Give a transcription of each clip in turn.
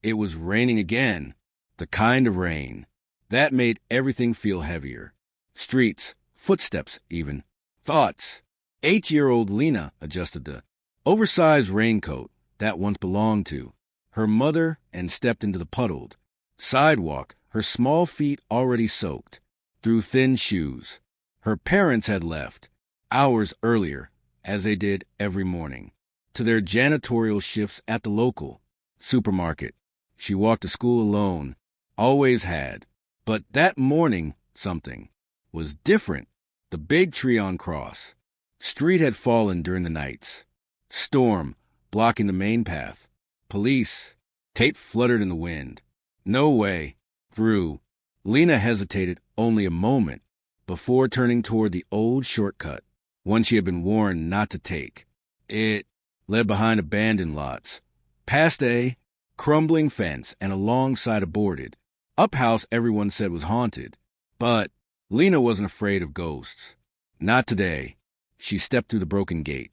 It was raining again, the kind of rain that made everything feel heavier. Streets, footsteps even, thoughts. 8-year-old Lena adjusted the oversized raincoat that once belonged to her mother and stepped into the puddled sidewalk, her small feet already soaked through thin shoes. Her parents had left hours earlier, as they did every morning, to their janitorial shifts at the local supermarket. She walked to school alone, always had. But that morning, something was different. The big tree on Cross Street had fallen during the night's storm, blocking the main path. Police. Tape fluttered in the wind. No way. Through. Lena hesitated only a moment before turning toward the old shortcut, one she had been warned not to take. It led behind abandoned lots, past a crumbling fence and alongside a boarded up house everyone said was haunted. But Lena wasn't afraid of ghosts. Not today. She stepped through the broken gate,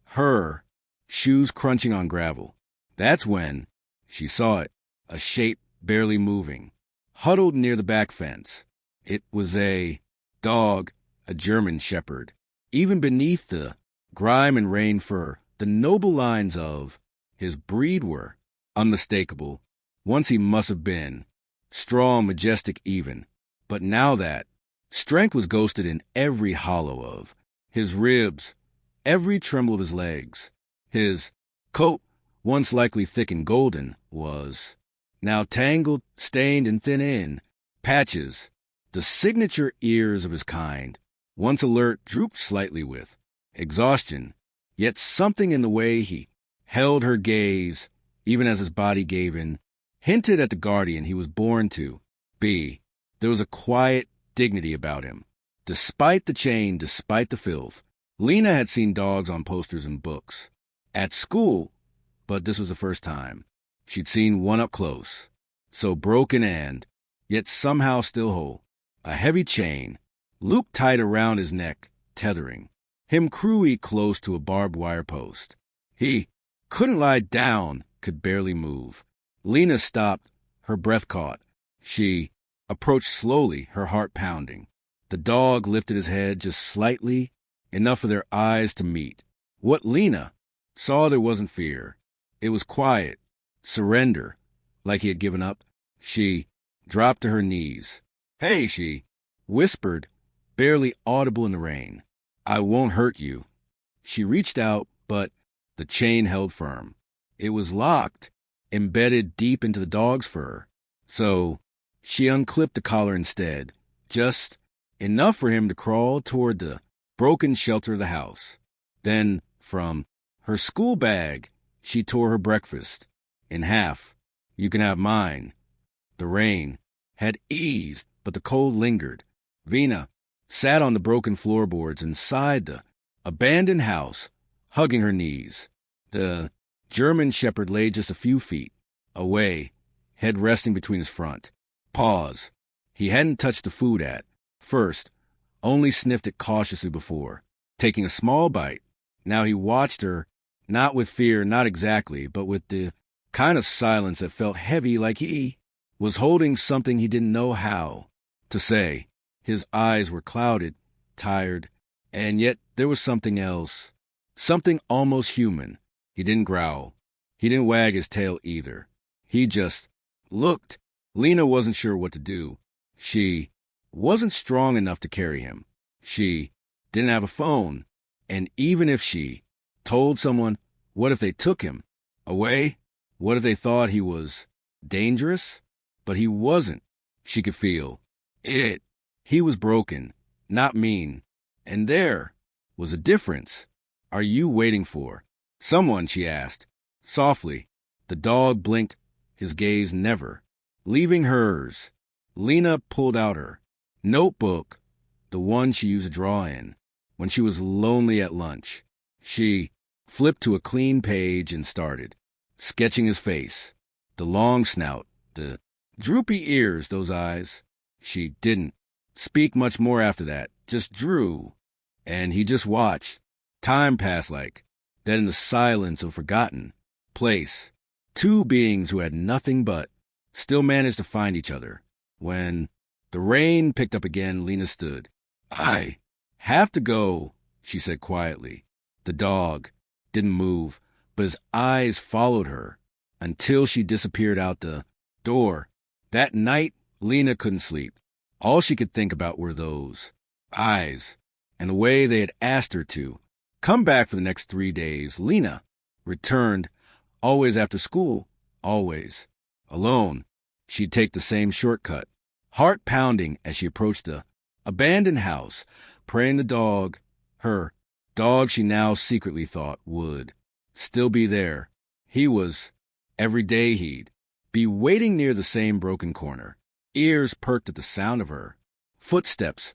her shoes crunching on gravel. That's when she saw it, a shape barely moving, huddled near the back fence. It was a dog, a German shepherd. Even beneath the grime and rain fur, the noble lines of his breed were unmistakable. Once he must have been strong, majestic even. But now that strength was ghosted in every hollow of his ribs, every tremble of his legs. His coat, once likely thick and golden, was now tangled, stained, and thin in patches. The signature ears of his kind, once alert, drooped slightly with exhaustion, yet something in the way he held her gaze, even as his body gave in, hinted at the guardian he was born to be. There was a quiet dignity about him. Despite the chain, despite the filth, Lena had seen dogs on posters and books at school, but this was the first time she'd seen one up close, so broken and yet somehow still whole. A heavy chain, looped tight around his neck, tethering him cruelly close to a barbed wire post. He couldn't lie down, could barely move. Lena stopped, her breath caught. She approached slowly, her heart pounding. The dog lifted his head just slightly, enough for their eyes to meet. What Lena saw there wasn't fear. It was quiet, surrender, like he had given up. She dropped to her knees. "Hey," she whispered, barely audible in the rain. "I won't hurt you." She reached out, but the chain held firm. It was locked, embedded deep into the dog's fur. So she unclipped the collar instead, just enough for him to crawl toward the broken shelter of the house. Then, from her school bag, she tore her breakfast in half. "You can have mine." The rain had eased, but the cold lingered. Vina sat on the broken floorboards inside the abandoned house, hugging her knees. The German shepherd lay just a few feet away, head resting between his front paws. He hadn't touched the food at first, only sniffed it cautiously before taking a small bite. Now he watched her, not with fear, not exactly, but with the kind of silence that felt heavy, like he was holding something he didn't know how to say. His eyes were clouded, tired, and yet there was something else, something almost human. He didn't growl. He didn't wag his tail either. He just looked. Lena wasn't sure what to do. She wasn't strong enough to carry him. She didn't have a phone. And even if she told someone, what if they took him away? What if they thought he was dangerous? But he wasn't. She could feel it. He was broken, not mean. And there was a difference. "Are you waiting for someone?" she asked, softly. The dog blinked, his gaze never leaving hers. Lena pulled out her notebook, the one she used to draw in when she was lonely at lunch. She flipped to a clean page and started sketching his face, the long snout, the droopy ears, those eyes. She didn't speak much more after that, just drew, and he just watched. Time passed like that in the silence of a forgotten place. Two beings who had nothing but still managed to find each other. When the rain picked up again, Lena stood. I have to go, she said quietly. The dog didn't move, but his eyes followed her until she disappeared out the door. That night, Lena couldn't sleep. All she could think about were those eyes and the way they had asked her to come back for the next 3 days. Lena returned, always after school, always. Alone, she'd take the same shortcut, heart pounding as she approached the abandoned house, praying the dog, her dog she now secretly thought would still be there. He was. Every day he'd be waiting near the same broken corner, ears perked at the sound of her footsteps,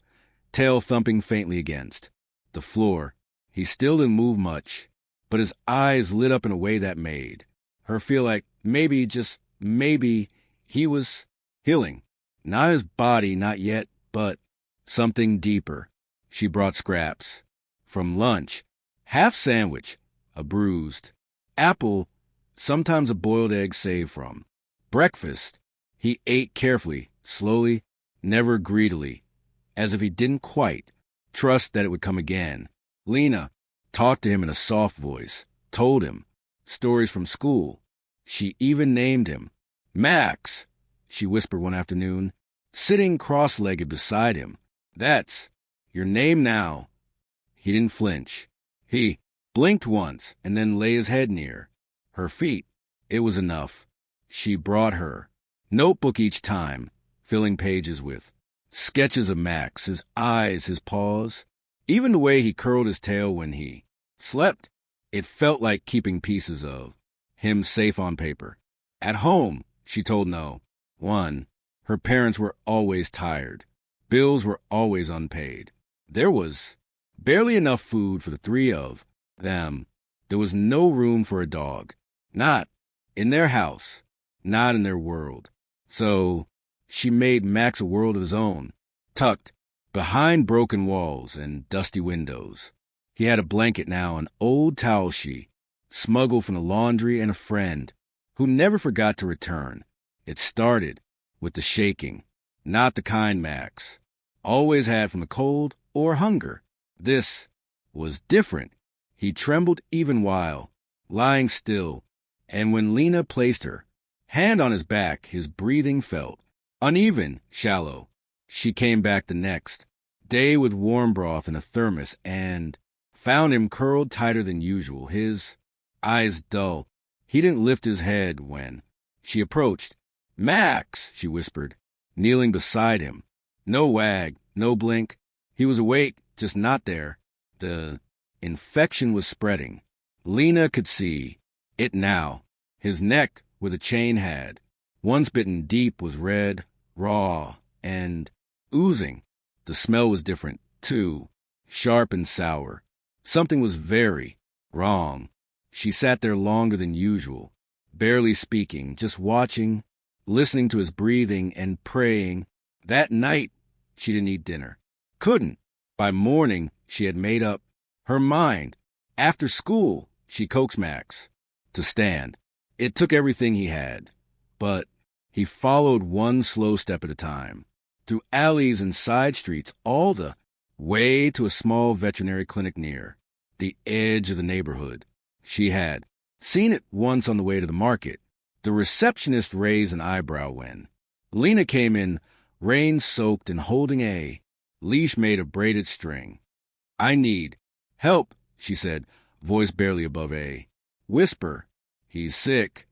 tail thumping faintly against the floor. He still didn't move much, but his eyes lit up in a way that made her feel like maybe, just maybe, he was healing. Not his body, not yet, but something deeper. She brought scraps from lunch, half sandwich, a bruised apple, sometimes a boiled egg saved from breakfast. He ate carefully, slowly, never greedily, as if he didn't quite trust that it would come again. Lena talked to him in a soft voice, told him stories from school. She even named him Max, she whispered one afternoon, sitting cross-legged beside him. That's your name now. He didn't flinch. He blinked once and then lay his head near her feet. It was enough. She brought her notebook each time, filling pages with sketches of Max, his eyes, his paws, even the way he curled his tail when he slept. It felt like keeping pieces of him safe on paper. At home, she told no one, her parents were always tired. Bills were always unpaid. There was barely enough food for the three of them. There was no room for a dog. Not in their house, not in their world. So she made Max a world of his own, tucked behind broken walls and dusty windows. He had a blanket now, an old towel she smuggled from the laundry, and a friend who never forgot to return. It started with the shaking, not the kind Max always had from the cold or hunger. This was different. He trembled even while lying still, and when Lena placed her hand on his back, his breathing felt uneven, shallow. She came back the next day with warm broth in a thermos and found him curled tighter than usual, his eyes dull. He didn't lift his head when she approached. Max, she whispered, kneeling beside him. No wag, no blink. He was awake, just not there. The infection was spreading. Lena could see it now. His neck, where the chain had once bitten deep, was red, raw, and oozing. The smell was different, too, sharp and sour. Something was very wrong. She sat there longer than usual, barely speaking, just watching, listening to his breathing and praying. That night, she didn't eat dinner. Couldn't. By morning, she had made up her mind. After school, she coaxed Max to stand. It took everything he had, but he followed one slow step at a time, through alleys and side streets, all the way to a small veterinary clinic near the edge of the neighborhood. She had seen it once on the way to the market. The receptionist raised an eyebrow when Lena came in, rain-soaked and holding a leash made of braided string. I need help, she said, voice barely above a whisper. He's sick.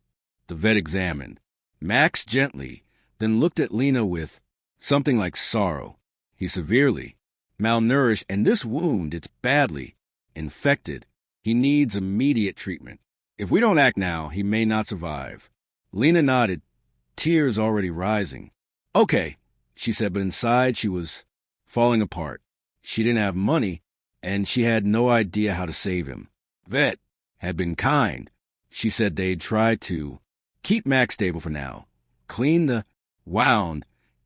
The vet examined Max gently, then looked at Lena with something like sorrow. He's severely malnourished, and this wound, it's badly infected. He needs immediate treatment. If we don't act now, he may not survive. Lena nodded, tears already rising. Okay, she said, but inside she was falling apart. She didn't have money, and she had no idea how to save him. Vet had been kind. She said they'd try to keep Max stable for now, clean the wound,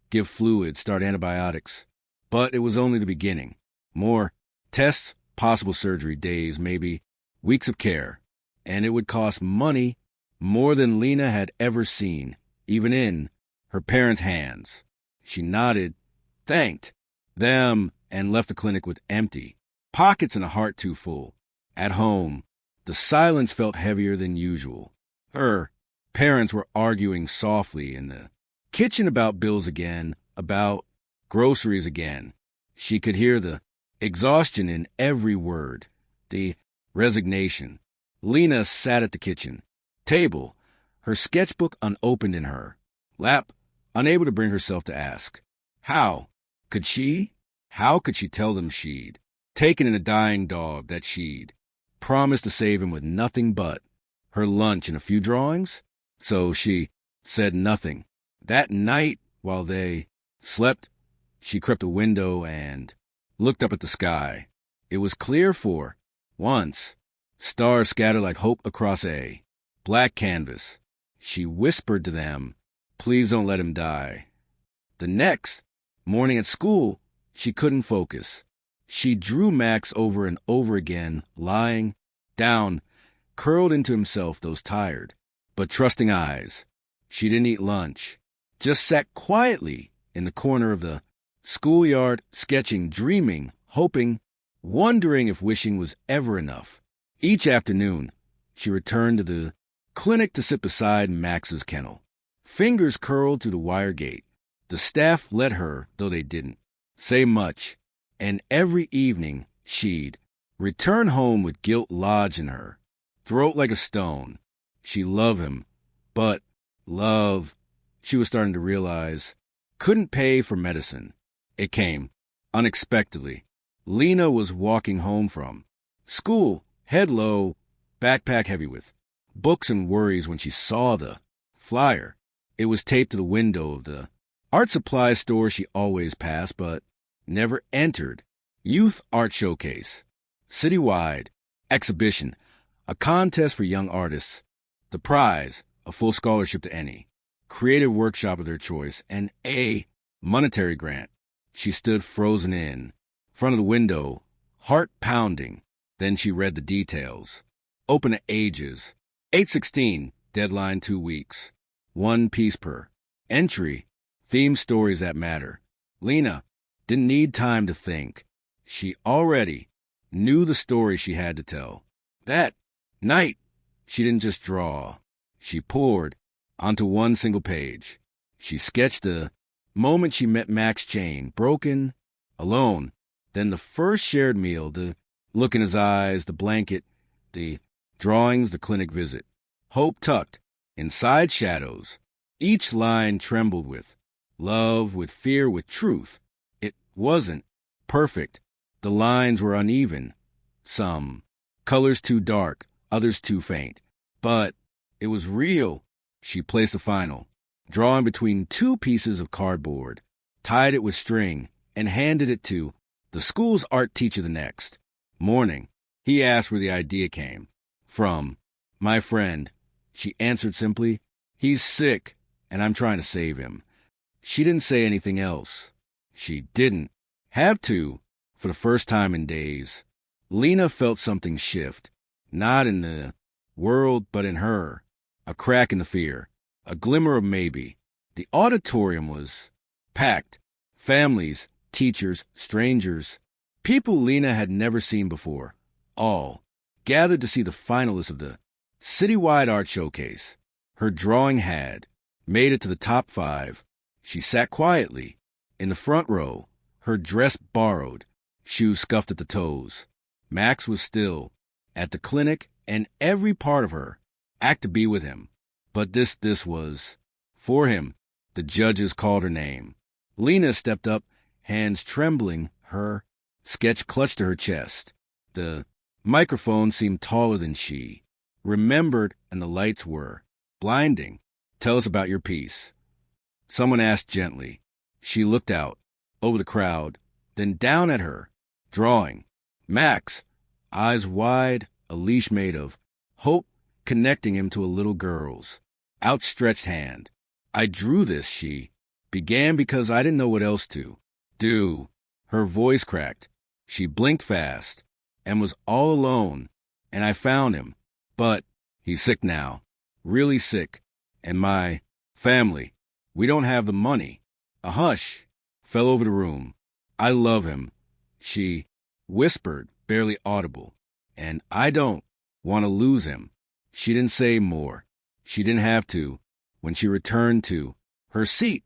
give fluids, start antibiotics. But it was only the beginning. More tests, possible surgery, days, maybe weeks of care. And it would cost money, more than Lena had ever seen, even in her parents' hands. She nodded, thanked them, and left the clinic with empty pockets and a heart too full. At home, the silence felt heavier than usual. Her parents were arguing softly in the kitchen about bills again, about groceries again. She could hear the exhaustion in every word, the resignation. Lena sat at the kitchen table, her sketchbook unopened in her lap, unable to bring herself to ask. How could she? How could she tell them she'd taken in a dying dog, that she'd promised to save him with nothing but her lunch and a few drawings? So she said nothing. That night, while they slept, she crept to a window and looked up at the sky. It was clear for once. Stars scattered like hope across a black canvas. She whispered to them, "Please don't let him die." The next morning at school, she couldn't focus. She drew Max over and over again, lying down, curled into himself, those tired but trusting eyes. She didn't eat lunch, just sat quietly in the corner of the schoolyard, sketching, dreaming, hoping, wondering if wishing was ever enough. Each afternoon, she returned to the clinic to sit beside Max's kennel. Fingers curled to the wire gate. The staff let her, though they didn't say much, and every evening she'd return home with guilt lodged in her throat like a stone. She loved him, but love, she was starting to realize, couldn't pay for medicine. It came unexpectedly. Lena was walking home from school, head low, backpack heavy with books and worries, when she saw the flyer. It was taped to the window of the art supply store she always passed but never entered. Youth Art Showcase. Citywide exhibition. A contest for young artists. The prize, a full scholarship to any creative workshop of their choice, and a monetary grant. She stood frozen in front of the window, heart pounding. Then she read the details. Open to ages. 8/16, deadline 2 weeks. 1 piece per entry. Theme stories that matter. Lena didn't need time to think. She already knew the story she had to tell. That night, she didn't just draw. She poured onto one single page. She sketched the moment she met Max Chain, broken, alone. Then the first shared meal, the look in his eyes, the blanket, the drawings, the clinic visit. Hope tucked inside shadows. Each line trembled with love, with fear, with truth. It wasn't perfect. The lines were uneven. Some colors too dark, others too faint. But it was real. She placed a final drawing between 2 pieces of cardboard, tied it with string, and handed it to the school's art teacher the next morning. He asked where the idea came from. "My friend," she answered simply. "He's sick, and I'm trying to save him." She didn't say anything else. She didn't have to. For the first time in days, Lena felt something shift, not in the world, but in her. A crack in the fear, a glimmer of maybe. The auditorium was packed. Families, teachers, strangers, people Lena had never seen before, all gathered to see the finalists of the Citywide Art Showcase. Her drawing had made it to the top 5. She sat quietly in the front row, her dress borrowed, shoes scuffed at the toes. Max was still at the clinic, and every part of her acted to be with him. But this was for him. The judges called her name. Lena stepped up, hands trembling, her sketch clutched to her chest. The microphone seemed taller than she. Remembered, and the lights were blinding. "Tell us about your piece," someone asked gently. She looked out over the crowd, then down at her drawing. Max, eyes wide, a leash made of hope connecting him to a little girl's outstretched hand. "I drew this," she began, "because I didn't know what else to do." Her voice cracked. She blinked fast and was all alone, and I found him. But he's sick now. really sick, and my family, we don't have the money. A hush fell over the room. I love him, she whispered, barely audible, and I don't want to lose him. She didn't say more. She didn't have to. When she returned to her seat,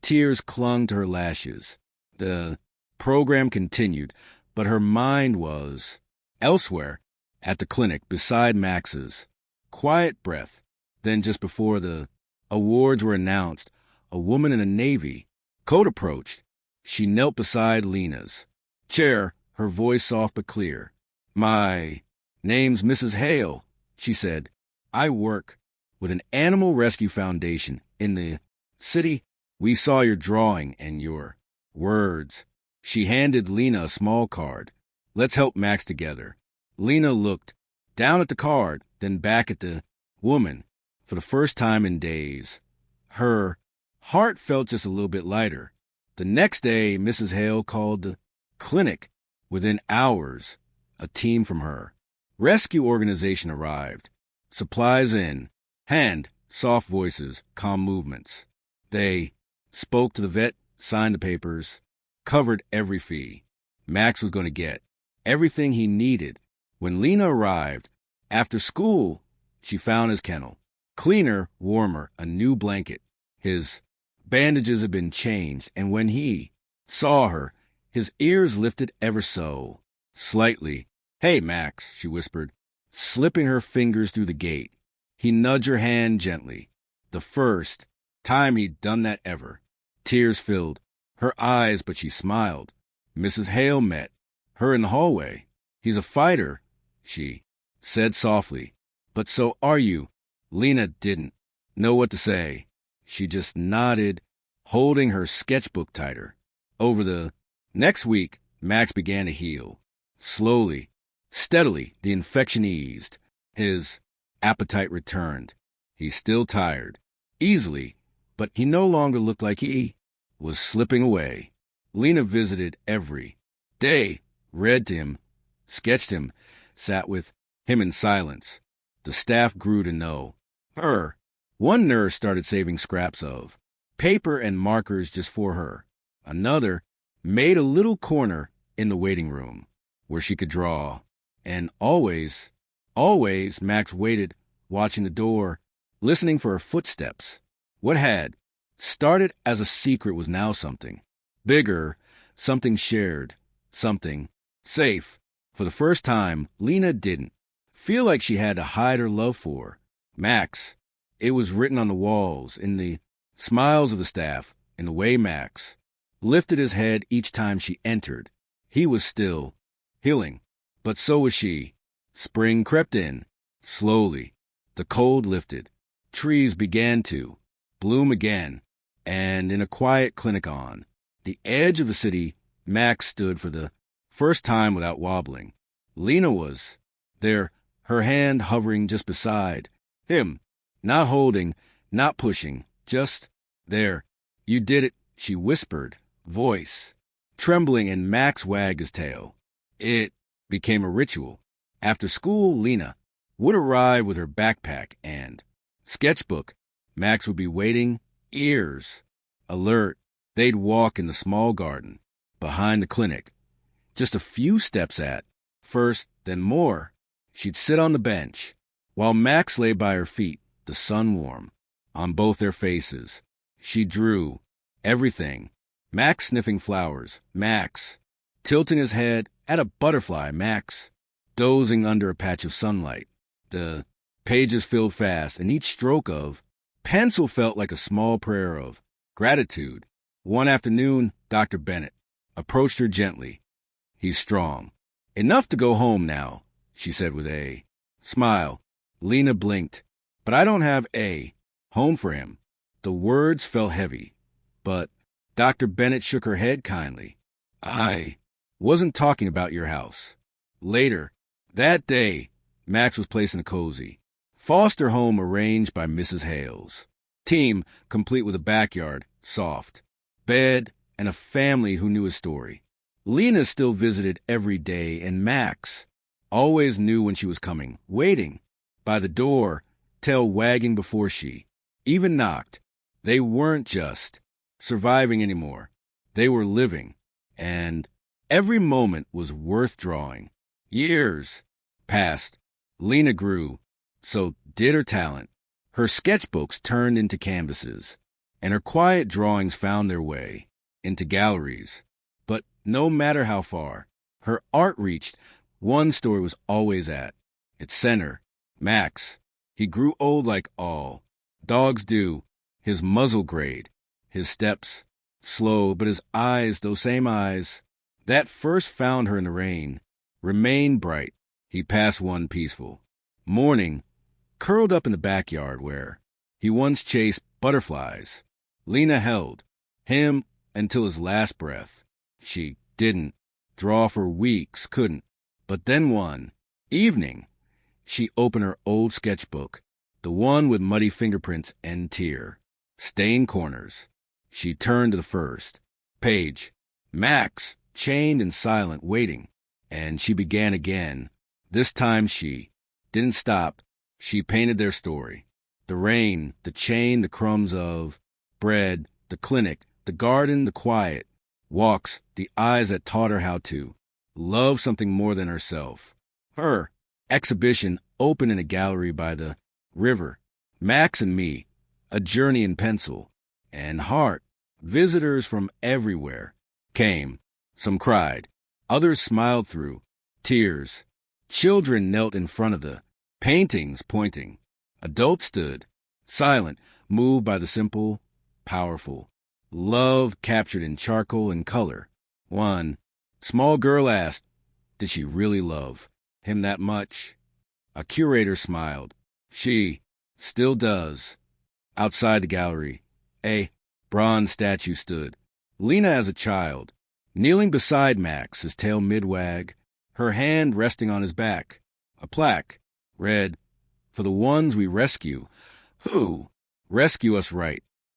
tears clung to her lashes. The program continued, but her mind was elsewhere, at the clinic beside Max's. Quiet breath. Then just before the awards were announced, a woman in a Navy coat approached. She knelt beside Lena's chair, her voice soft but clear. "My name's Mrs. Hale," she said. "I work with an animal rescue foundation in the city. We saw your drawing and your words." She handed Lena a small card. "Let's help Max together." Lena looked down at the card, then back at the woman for the first time in days. Her heart felt just a little bit lighter. The next day, Mrs. Hale called the clinic. Within hours, a team from her rescue organization arrived. Supplies in hand, soft voices, calm movements. They spoke to the vet, signed the papers, covered every fee. Max was going to get everything he needed. When Lena arrived, after school, she found his kennel. Cleaner, warmer, a new blanket. His bandages had been changed, and when he saw her, his ears lifted ever so slightly. "Hey, Max," she whispered, slipping her fingers through the gate. He nudged her hand gently. The first time he'd done that ever. Tears filled her eyes, but she smiled. Mrs. Hale met her in the hallway. "He's a fighter," she said softly. "But so are you." Lena didn't know what to say. She just nodded, holding her sketchbook tighter. Over the next week, Max began to heal. Slowly, steadily, the infection eased. His appetite returned. He's still tired, easily, but he no longer looked like he was slipping away. Lena visited every day, read to him, sketched him, sat with him in silence. The staff grew to know her. One nurse started saving scraps of paper and markers just for her. Another made a little corner in the waiting room where she could draw. And always, Max waited, watching the door, listening for her footsteps. What had started as a secret was now something bigger, something shared, something safe. For the first time, Lena didn't feel like she had to hide her love for Max. It was written on the walls, in the smiles of the staff, in the way Max lifted his head each time she entered. He was still healing, but so was she. Spring crept in, slowly. The cold lifted. Trees began to bloom again, and in a quiet clinic on the edge of the city, Max stood for the first time without wobbling. Lena was there, her hand hovering just beside him, not holding, not pushing, just there. "You did it," she whispered, voice trembling, and Max wagged his tail. It became a ritual. After school, Lena would arrive with her backpack and sketchbook. Max would be waiting, ears alert. They'd walk in the small garden behind the clinic, just a few steps at first, then more. She'd sit on the bench while Max lay by her feet, the sun warm on both their faces. She drew everything. Max sniffing flowers, Max tilting his head at a butterfly, Max dozing under a patch of sunlight. The pages filled fast, and each stroke of pencil felt like a small prayer of gratitude. One afternoon, Dr. Bennett approached her gently. "He's strong enough to go home now," she said with a smile. Lena blinked. "But I don't have a home for him." The words fell heavy, but Dr. Bennett shook her head kindly. "I wasn't talking about your house." Later that day, Max was placed in a cozy foster home arranged by Mrs. Hale's team, complete with a backyard, soft bed, and a family who knew his story. Lena still visited every day, and Max always knew when she was coming, waiting by the door tail wagging before she even knocked. They weren't just surviving anymore. They were living, and every moment was worth drawing. Years passed. Lena grew. So did her talent. Her sketchbooks turned into canvases, and her quiet drawings found their way into galleries. But no matter how far her art reached, one story was always at its center. Max. He grew old like all dogs do. His muzzle grayed, his steps slow, but his eyes, those same eyes that first found her in the rain, remained bright. He passed one peaceful morning, curled up in the backyard where he once chased butterflies. Lena held him until his last breath. She didn't draw for weeks, couldn't. But then one evening, she opened her old sketchbook, the one with muddy fingerprints and tear-stained corners. She turned to the first page. Max, chained and silent, waiting. And she began again. This time she didn't stop. She painted their story. The rain, the chain, the crumbs of bread, the clinic, the garden, the quiet walks, the eyes that taught her how to love something more than herself. Her exhibition opened in a gallery by the river. Max and me, a journey in pencil and heart. Visitors from everywhere came. Some cried. Others smiled through tears. Children knelt in front of the paintings, pointing. Adults stood, silent, moved by the simple, powerful love captured in charcoal and color. One small girl asked, did she really love him that much? A curator smiled. She still does. Outside the gallery, a bronze statue stood. Lena as a child, kneeling beside Max, his tail mid-wag, her hand resting on his back. A plaque read, for the ones we rescue, who rescue us right.